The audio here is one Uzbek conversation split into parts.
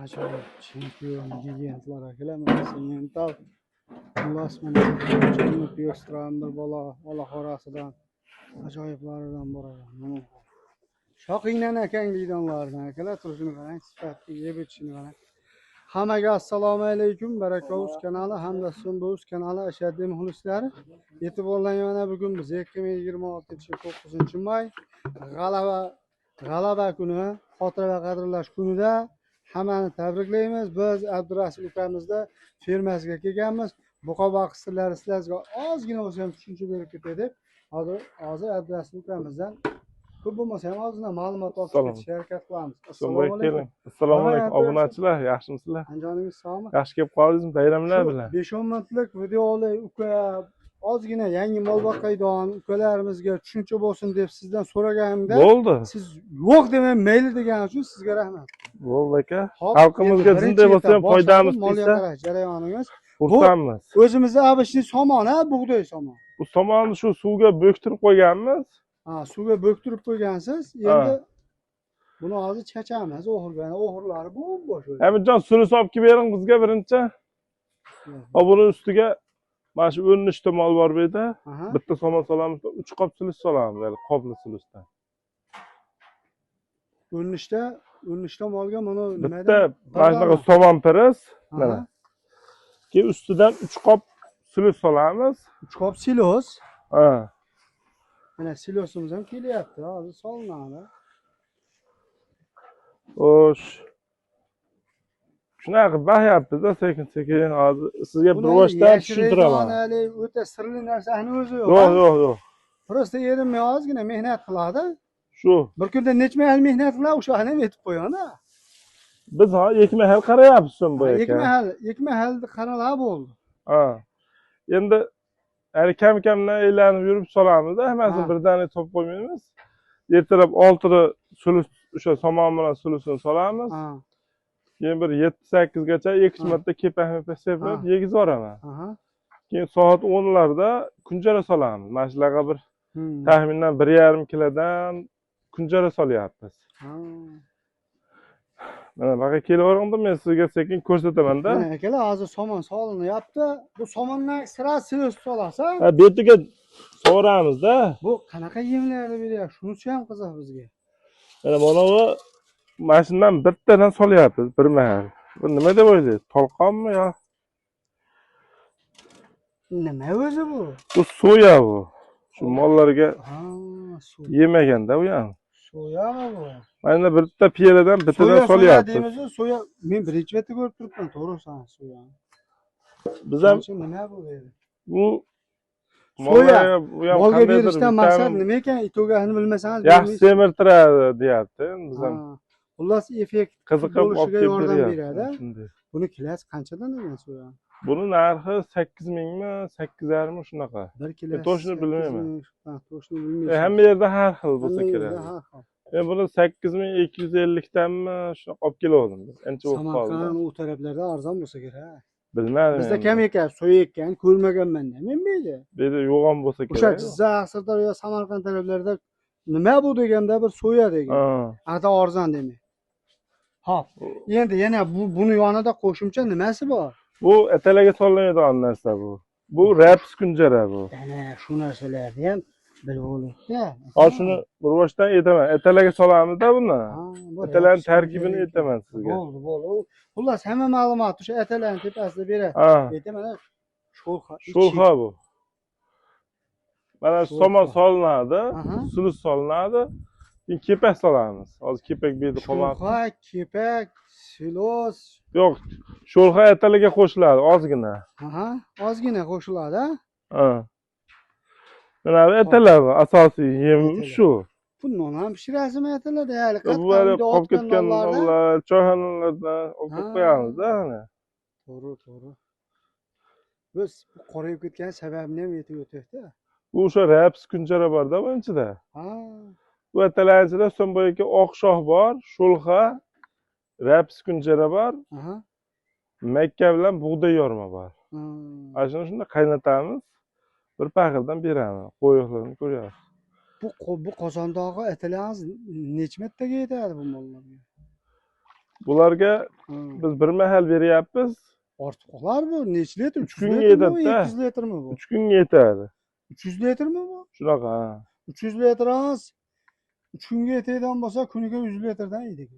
Ajoyib chempion gigantlar akalar mental xullas mana Piostrani bir bola xorasidan ajoyiblaridan biri. Shoqingdan akang deydonlardan akalar turishini qarang, sifatli yeb ichishini qarang. Hammaga assalomu alaykum. Barakavuz kanali hamda Sumbuz kanali ashaddiy muxlislari. E'tiborlang mana bugun biz 2026-9-may g'alaba kuni, xotira va qadrlash kunida hammani tabriklaymiz. Biz Abdurasul ukamizda firmasiga kelganmiz. Buqa sirlari sizlarga ozgina bo'lsa ham tushuncha berib ketay deb hozir Abdurasul ukamizdan ko'p bo'lmasa ham ozgina ma'lumot olib ketishga harakat qilamiz. Assalomu alaykum. Assalomu alaykum obunachilar, yaxshimisizlar? Anjoningiz sog'mi? Yaxshi kelib qoldingizmi bayramlar bilan? 5-10 minutlik videoli uka ozgina yangi mol boqaydigan ukalarimizga tushuncha bo'lsin deb sizdan so'raganimda bo'ldi. Siz yo'q demay mayli degan uchun sizga rahmat. Bo'ldi aka. Xalqimizga shunday bo'lsa ham foydamiz tegsa jarayonimiz. xursandmiz. O'zimizda abishli somon, bug'doy somon. Bu somonni shu suvga bo'ktirib qo'yganmiz. Suvga bo'ktirib qo'ygansiz. Endi buni hozir chachamiz, o'g'irlari bo'sh. Hamidjon suvni solib kelib bering bizga birinchi. Buni ustiga mana shu 13 ta mol bor bu yerda. Bitta somon solamiz, 3 qop sulush solamiz, ya'ni qopli sulushdan. 13 ta molga mana bitta mana shunaqa somon piris, mana. Keyin ustidan 3 qop sulush solamiz. 3 qop silos. Mana silosimiz ham kelyapti, hozir solinadi. Xo'sh. Shunaqa bahyapti-da, sekin-sekin hozir sizga bir boshdan tushuntiraman. O'ta sirli narsani o'zi yo'q. Yo'q. Prosta yerim ozgina mehnat qiladi. Shu. Bir kunda necha mahal mehnat qiladi, o'shani aytib qo'yadi. Biz ikki mahal qarayapmiz bu ekan. Ikki mahal qaralab bo'ldi. Endi kam-kamdan aylanib yurib solamiz-da, hammasini birdan topib qo'ymaymiz. Ertalab 6 ta sulush o'sha somon bilan sulushni solamiz. Keyin bir 7-8 gacha 2 marta kepak sepib yegizib yuboraman. Keyin soat 10 larda kunjara solamiz. Mana shularga bir taxminan 1,5 kilodan kunjara solyapmiz. Mana baqa kelaveringda men sizga sekin ko'rsataman-da. Mana akalar hozir somon solinyapti. Bu somondan sira sulush solasiz. Bu yerga so'ramiz-da. Bu qanaqa yemlarni beryapti? Shunisi ham qiziq bizga. Mana bu mashinadan bittadan solyapmiz bir mahal. Bu nima deb o'ylaysiz? Tolqonmi yo? Nima o'zi bu? Bu soya bu. Shu mollarga yemaganda u ham. Soyami bu? Mana bitta piyaladan bittadan solyapmiz. Soya, men birinchi marta ko'rib turibman, to'g'risan soya. Biz ham nima bu dedi? Bu soya molga berishdan maqsad nima ekan? Itogani bilmasangiz yaxshi semirtiradi, deyapti. Biz ham xullas effekt qiziqib olib yordam beradi. Buni kilosi qanchadan ekan soya? Buni narxi 8 mingmi, 8,5 mi shunaqa. 1 kilosi. To'shni bilmayman. To'shni bilmayman. Hamma yerda har xil bo'lsa kerak. Men buni 8250 danmi shunaqa olib kelgandim. Ancha bo'lib qoldi. Samarqand u taraflarda arzon bo'lsa kerak. Bilmadim. Bizda kam ekan, soya ekan, ko'rmaganman-da. Men mayli. Bu yerda yo'g'on bo'lsa kerak. O'sha Jizzax, Sirdaryo, Samarqand taraflarida nima bu deganda bir soya degan. Ata arzon demak. Xo'p. Endi yana buni yonida qo'shimcha nimasi bor? Bu atalarga solinadigan narsa bu. Bu raps kunjara bu. Ana shu narsalarni ham bilib oling-da. Hozir shuni rivojdan aytaman. Atalarga solamiz-da buni. Atalarning tarkibini aytaman sizga. Bo'ldi. Xullas hamma ma'lumot o'sha atalarning tepasida beradi. Aytaman, sho'rxa bu. Mana somon solinadi, sulush solinadi. Keyin kepak solamiz. Hozir kepak bu yerda qolmoqda. Sho'rxa, kepak, sulush. Yo'q, sho'rxa atalarga qo'shiladi ozgina. Ozgina qo'shiladi. Mana bu atalar asosiy yem shu. Bundan ham pishirasizmi atalarda? Hali qolib ketgan mollar, choyxonalardan olib qo'yamiz-da. To'g'ri. Biz qorayib ketgan sababini ham aytib o'taylik-da. Bu o'sha raps kunjara bor-da bu ichida. Bu atalar ichida so'mboyga oq shoh bor, sho'rxa, raps kunjara bor. Makka bilan bug'doy yorma bor. Ana shuni qaynatamiz. Bir paqirdan beramiz. Qo'yoqlarni ko'ryapsiz. bu qozondog'i etilarimiz necha martaga yetadi bu mollarga? Bularga Ha. biz bir mahal beryapmiz. Ortiq qolar bu. Necha litr? 3 300 kunga litrmi bu? yetadi-da. 200 litrmi bu? 3 kunga yetadi. 300 litrmi bu? Shunaqa, ha. 300 litr az. 3 kunga yetadigan bo'lsa, kuniga 100 litrdan yeydi.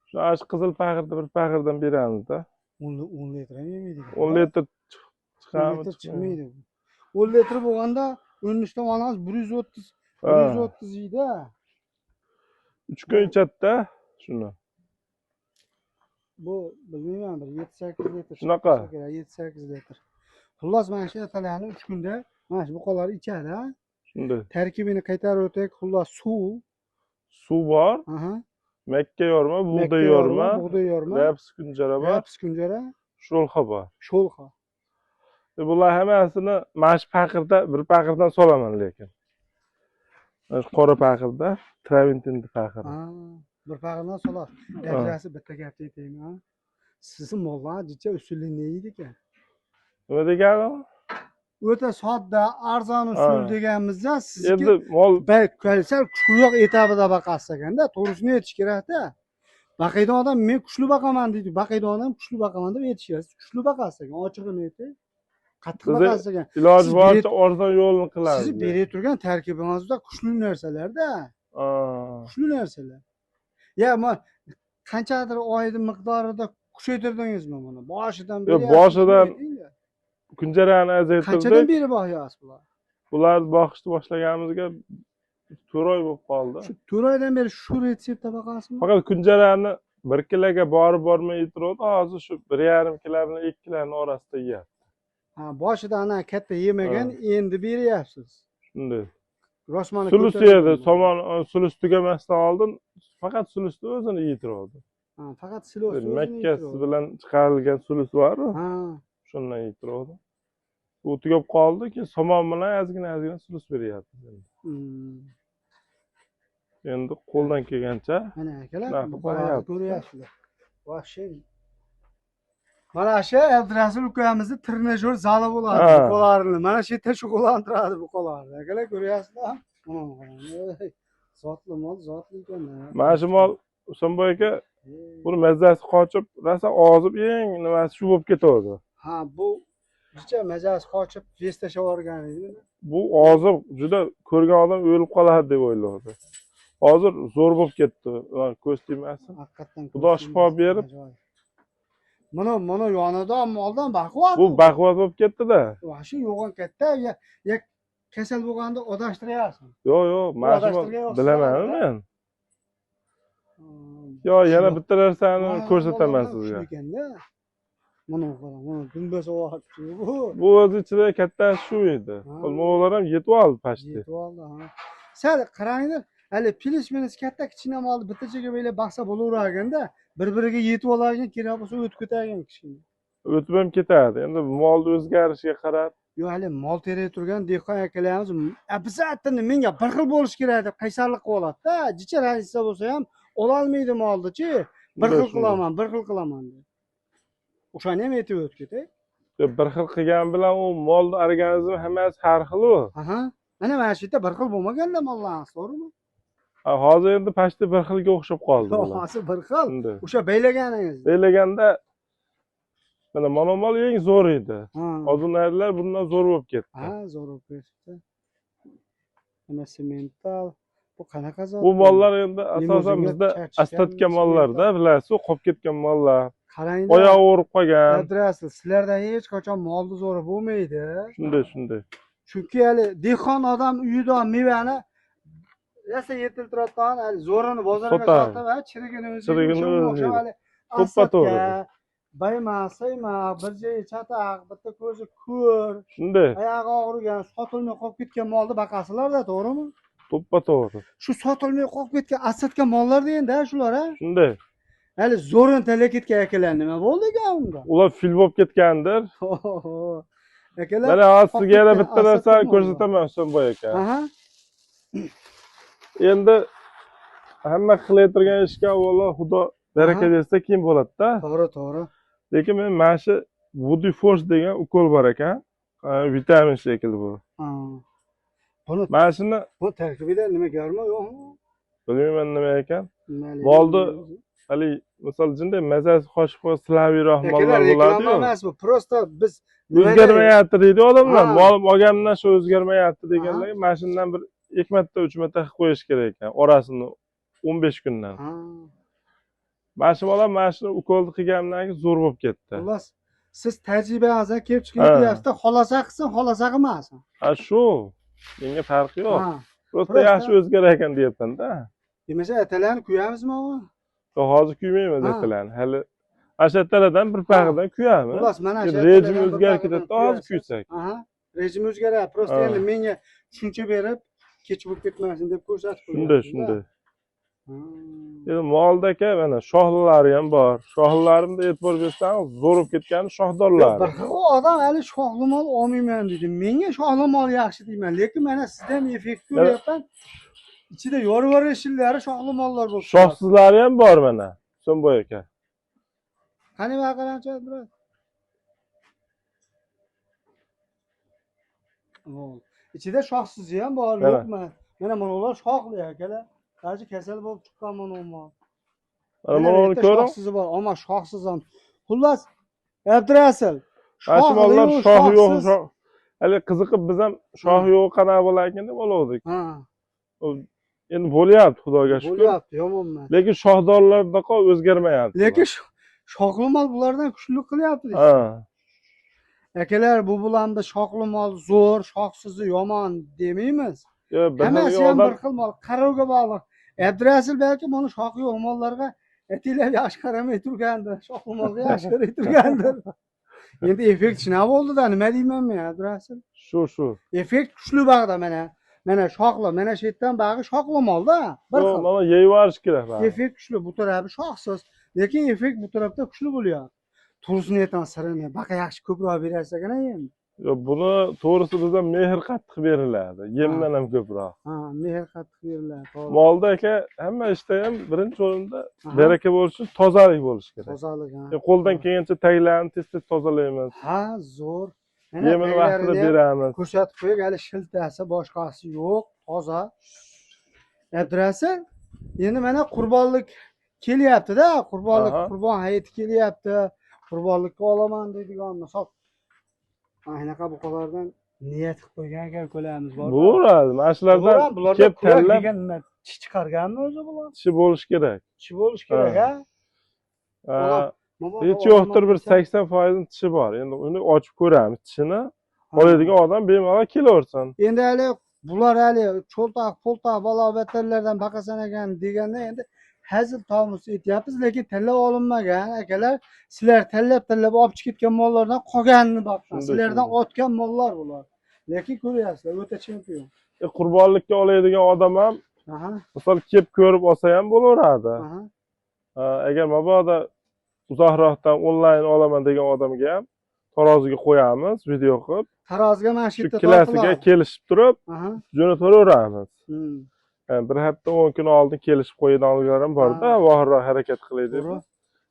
Shu ash qizil paqirda bir paqirdan beramiz-da. 10 litr ham yemaydi. 10 litr 10 litr chiqmaydi. 10 litr bo'lganda 13 tomonimiz 130 130 yeydi. 3 kun ichadi-da shuni. Bu bilmayman bir 7-8 litr. Shunaqa. 7-8 litr. Xullas mana shu ertalarni 3 kunda mana shu buqalar ichadi, ha. Shunday. Tarkibini qaytarib o'tsak, xullas Suv bor, aha, makka yorma, bug'doy yorma, bug'doy yorma, raps kunjara bor, raps kunjara, sho'lxa bor. sho'lxa. Bular hammasini mana shu paqirda bir paqirdan solaman lekin. Mana shu qora paqirda, Traventin paqir. Ha, bir pag'irdan solasiz. Darajasi bitta gapni aytaymi, ha? Sizni mollar jicha usulli ne yeydi ekan? Nima degani? O'ta sodda, arzon usul deganimizda sizga Endi mol sal kuchliroq etabida baqasiz ekanda, to'g'risini aytish kerak-da. Baqaydigan odam men kuchli baqaman deydi. Baqaydigan odam kuchli baqaman deb aytishyapsiz. Kuchli baqasiz ekan, ochig'ini aytay. Qattiq baqasiz ekan. iloji boricha arzon yo'lini qilamiz. Siz berib turgan tarkibingizda kuchli narsalar-da. Kuchli narsalar. Ya men qanchadir oyni miqdorida kuchaytirdingizmi buni? Boshidan beri. Boshidan kunjarani azaytirdik. Qanchadan beri boqyapsiz bular? Bularni boqishni boshlaganimizga 4 oy bo'lib qoldi. Shu 4 oydan beri shu retseptda boqasizmi? Faqat kunjarani 1 kiloga borib bormay yetiradi. Hozir shu 1,5 kilo bilan 2 kiloni orasida yeyapti. Ha, boshida ana katta yemagan, endi beryapsiz. Shunday. Rosmani Sulus edi, somon sulus tugamasdan oldin faqat sulusni o'zini yetiradi. Ha, faqat silos o'zini Makkasi bilan chiqarilgan sulus bor-ku. Ha. Shundan yetiradi. U tugab qoldi, keyin somon bilan ozgina sulus beryapti. Endi qo'ldan kelgancha mana akalar, shunaqa bu qo'llarni qilyapti. ko'ryapsizlar. Vahshiy. Mana shu Abdurasul ukamizni trenajyor zali bo'ladi bu qo'llarni. Mana shu yerda shug'ullantiradi bu qo'llarni. Akalar ko'ryapsizlar? Zotli mol, zotli ekan. Mana shu mol Husanboy aka buni mazzasi qochib, rosa ozib eng nimasi shu bo'lib ketadi. Ha, bu jicha mazasi qochib, vez tashlab yuborgan edi. Bu ozib juda ko'rgan odam o'lib qoladi deb o'ylardi. Hozir zo'r bo'lib ketdi. Ko'z tegmasin. Haqiqatan Xudo shifo berib. Mana yonidan moldan baquvvat. Bu baquvvat bo'lib ketdi-da. Shu yo'g'on katta ya kasal bo'lganda odashtiryapsan. Yo'q, mana shu bilaman men. Yo, yana bitta narsani ko'rsataman sizga. Mana qarang, mana dumbas o'qib bu. Bu o'z ichida katta shu edi. Mo'g'ular ham yetib oldi pashti. Yetib oldi, ha. Sal qaranglar, hali pilish-milis katta kichkina molni bittachaga bo'ylab baqsa bo'laverganda, bir-biriga yetib olargan, kerak bo'lsa o'tib ketagan kishi. O'tib ham ketadi. Endi molni o'zgarishiga qarab. Yo, hali mol teray turgan dehqon akalarimiz обязательно menga bir xil bo'lish kerak deb qaysarlik qilib oladi-da. Jicha raisa bo'lsa ham ololmaydi molni-chi. Bir xil qilaman deb. O'shani ham aytib o'tdik-da. Bir xil qilgan bilan u molni organizmi hammasi har xil-ku. Aha. Mana shu yerda bir xil bo'lmaganda mollarimiz, to'g'rimi? Hozir endi pashti bir xilga o'xshab qoldi bular. Hozir bir xil. O'sha beylaganingiz. Beylaganda mana monomol eng zo'r edi. Oldingilar bundan zo'r bo'lib ketdi. Ha, zo'r bo'lib ketdi. Mana semental bu qanaqa zot? Bu mollar endi asosan bizda astatgan mollar-da, bilasiz, qolib ketgan mollar. Qaranglar. Oyoq o'rib qolgan. Adresiz, sizlarda hech qachon molni zo'ri bo'lmaydi. Shunday. Chunki hali dehqon odam uyida mevani yasa yetiltiradigan, hali zo'rini bozorga sotib va chirigini o'xshab hali to'ppa-to'g'ri. Bayma, bir joyi chataq, bitta ko'zi ko'r. Shunday. Oyog'i og'rigan, sotilmay qolib ketgan molni baqasizlar-da, to'g'rimi? To'ppa-to'g'ri. Shu sotilmay qolib ketgan, asatgan mollar deganda shular, ha? Shunday. Hali zo'rini tala ketgan akalar nima bo'ldi ekan unda? Ular fil bo'lib ketgandir. Akalar. Mana hozir sizga yana bitta narsa ko'rsataman Husanboy aka. Aha. Endi hamma qilayotgan ishga avvalo Xudo baraka bersa keyin bo'ladi-da. To'g'ri. Lekin men mana shu Woody Force degan ukol bor ekan. Vitamin shekilli bu. Buni Mana shuni bu tarkibida nima garmi yo'qmi? bilmayman nima ekan. Nimali? Molni hali misol jinday mazasi qo'shib qo'yib silaviyroq mollar bo'ladi-yu. Reklama emas bu. Prosta biz O'zgarmayapti deydi odamlar. Ha. Molim olganimdan shu o'zgarmayapti deganlar. Mana shundan bir 2 marta 3 marta qilib qo'yish kerak ekan. Orasini 15 kundan. Ha. Mana shu bola mana shu ukolni qilganimdan keyin zo'r bo'lib ketdi. Xullas, siz tajribangizdan kelib chiqyapsiz-da, xolosa qilsin, xolosa qilmasin. Ha shu. Menga farqi yo'q. Ha. Prosta yaxshi o'zgarar ekan deyapman-da. Demasa atalarni kuyamizmi o? Yo'q, hozir kuymaymiz Ha. atalarni. Hali ashattalardan bir pag'idan kuyamiz. Xullas, mana shu rejim o'zgarib ketadi, hozir kuysak. Aha. Rejim o'zgaradi. Prosta Ha. endi menga tushuncha berib, kech bo'lib ketmasin deb ko'rsatib Shunday, shunday. Endi molda aka mana shoxlilari ham bor. Shoxlilarimda e'tibor bersangiz, zo'r bo'lib ketgani shoxdorlar. Bir xil odam hali shoxli mol olmayman deydi. Menga shoxli mol yaxshi deyman, lekin mana sizdan effekt ko'ryapman. Ichida yorvar shillari shoxli mollar bo'lib. Shoxsizlari ham bor mana. So'mboy aka. Qani vaqalancha biroz. Ichida shoxsizi ham bor, yo'qmi? Mana bular shoxli akalar. Qarshi kasal bo'lib chiqqan mana u mol. Mana buni ko'ring. Shoxsizi bor, ammo shoxsiz ham. Xullas, Abdurasul. Mana shu mollar shox yo'q, shox. Hali qiziqib biz ham shox yo'q qanaqa bo'larkan deb olgandik. Ha. Endi bo'lyapti, xudoga shukr. Bo'lyapti, yomon emas. Lekin shoxdorlardaqa o'zgarmayapti. Lekin shoxli mol bulardan kuchli qilyapti. Ha. Akalar, bu bilan biz shoxli mol zo'r, shoxsizi yomon demaymiz. Yo'q, Hammasi ham odam bir xil mol, qarovga bog'liq. Abdurasul balki buni shoxi yo'q mollarga etilab yaxshi qaramay turgandir, shoxli molga yaxshi qaray turgandir. Endi effekt shuna bo'ldi-da, nima deyman men Abdurasul? Shu. Effekt kuchli bag'da mana. Mana shoxli, mana shu yerdan bag'i shoxli molda. Bir xil. Mana yeyvarish kerak. Effekt kuchli, bu tarafi shoxsiz, lekin effekt bu tarafda kuchli bo'lyapti. To'g'risini aytaman, sirini baqa yaxshi ko'proq berasiz ekan endi. Yo'q, buni to'g'risi bizda mehr qattiq beriladi. Yemdan ham ko'proq. Ha, mehr qattiq beriladi. To'g'ri. Molda aka hamma ishda ham birinchi o'rinda baraka bo'lish uchun tozalik bo'lishi kerak. Tozalik. Qo'ldan kelgancha taglarni tez-tez tozalaymiz. Ha, zo'r. Yemini vaqtida beramiz. Ko'rsatib qo'ying, hali shiltasi, boshqasi yo'q, toza. Abdurasul, endi mana qurbonlik kelyapti-da, qurbon hayiti kelyapti. Qurbonlikka olaman deydigan misol. Anaqa buqalardan niyat qilib qo'ygan ekan ko'lamiz bor. Bo'laradi. Mana shulardan kelib tanlab tish chiqarganmi o'zi bular? tishi bo'lishi kerak. Tishi bo'lishi kerak, ha? Hech yo'qdir bir 80% tishi bor. Endi uni ochib ko'ramiz tishini. Oladigan odam bemalol kelaversin. Endi hali bular hali cho'ltoq, poltoq, balobatlardan baqasan ekan deganda endi hazil tomus etyapmiz, lekin tanlab olinmagan akalar. Sizlar tanlab olib chiqib ketgan mollardan qolganini baqsan. Sizlardan otgan mollar bular. Lekin ko'ryapsizlar, o'ta chempion. Qurbonlikka oladigan odam ham misol kelib ko'rib olsa ham bo'laveradi. Agar mabodo uzoqroqdan onlayn olaman degan odamga ham taroziga qo'yamiz, video qilib. Taroziga mana shu yerda klasiga kelishib turib, jo'nataveramiz. Bir hafta 10 kun oldin kelishib qo'yadiganlar ham bor-da, vohirroq harakat qilaydi.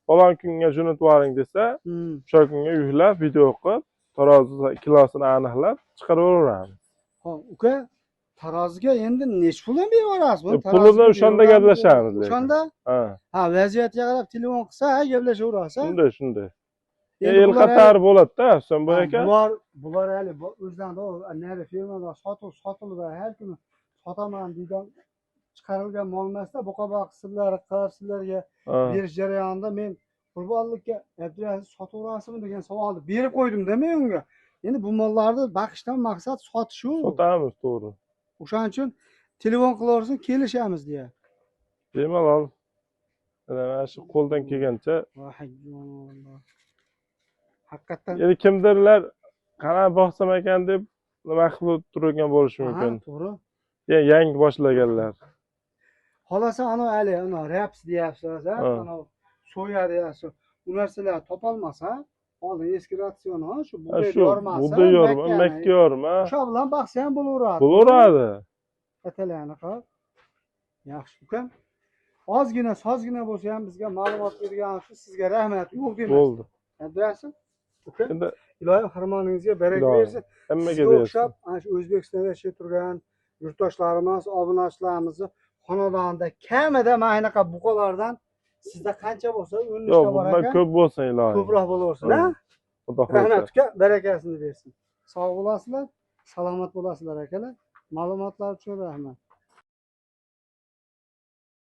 Falon kunga jo'natib yuboring desa, o'sha kunga yuklab, video qilib, tarozi kilosini aniqlab chiqaraveramiz. Ha, uka, taroziga endi nech puldan berasiz buni? Pulini o'shanda gaplashamiz. O'shanda? Ha, vaziyatga qarab telefon qilsa, gaplashaverasiz. Shunday. El qatori bo'ladi-da, sen bu ekan. Bular hali o'zlaridan nari firmada sotilib har kuni sotaman deydigan chiqarilgan mol emasda, buqa qismlari qilib sizlarga berish jarayonida men qurbonlikka Abdurasul sotaverasizmi degan savolni berib qo'ydim-da men unga. Endi bu mollarni baqishdan maqsad sotish-ku. Sotamiz, to'g'ri. O'shaning uchun telefon qilaversin, kelishamiz deya. Bemalol. Mana shu qo'ldan kelgancha. Haqiqatan. Endi kimdirlar qana boqsam ekan deb nima qilib turgan bo'lishi mumkin. To'g'ri. Yangi boshlaganlar. Xolasa hali raps deyapsiz, ana soya deyapsiz. Bu narsalar topolmasa, oldin eski ratsion shu buday yormasi. Buday yorma, makka yorma. O'sha bilan baqsa ham bo'laveradi. Bo'laveradi. Atalarni qilib. Yaxshi uka. Sozgina bo'lsa ham bizga ma'lumot bergan uchun sizga rahmat. Yo'q deymiz. Bo'ldi. Abdurasul, uka. Endi iloyim xirmoningizga baraka bersin. Hammaga bersin. bersin. Ana shu O'zbekistonda yashab turgan yurtdoshlarimiz, obunachilarimizni xonadonida kamida mana shunaqa buqalardan sizda qancha bo'lsa, 10 Yo'q, ta bor bundan ekan. ko'p bo'lsin iloyim. Ko'proq bo'laversin, ha? Xudo Rahmat xohlasa. uka, barakasini bersin. Sog' bo'lasizlar, salomat bo'lasizlar akalar. Ma'lumotlar uchun rahmat.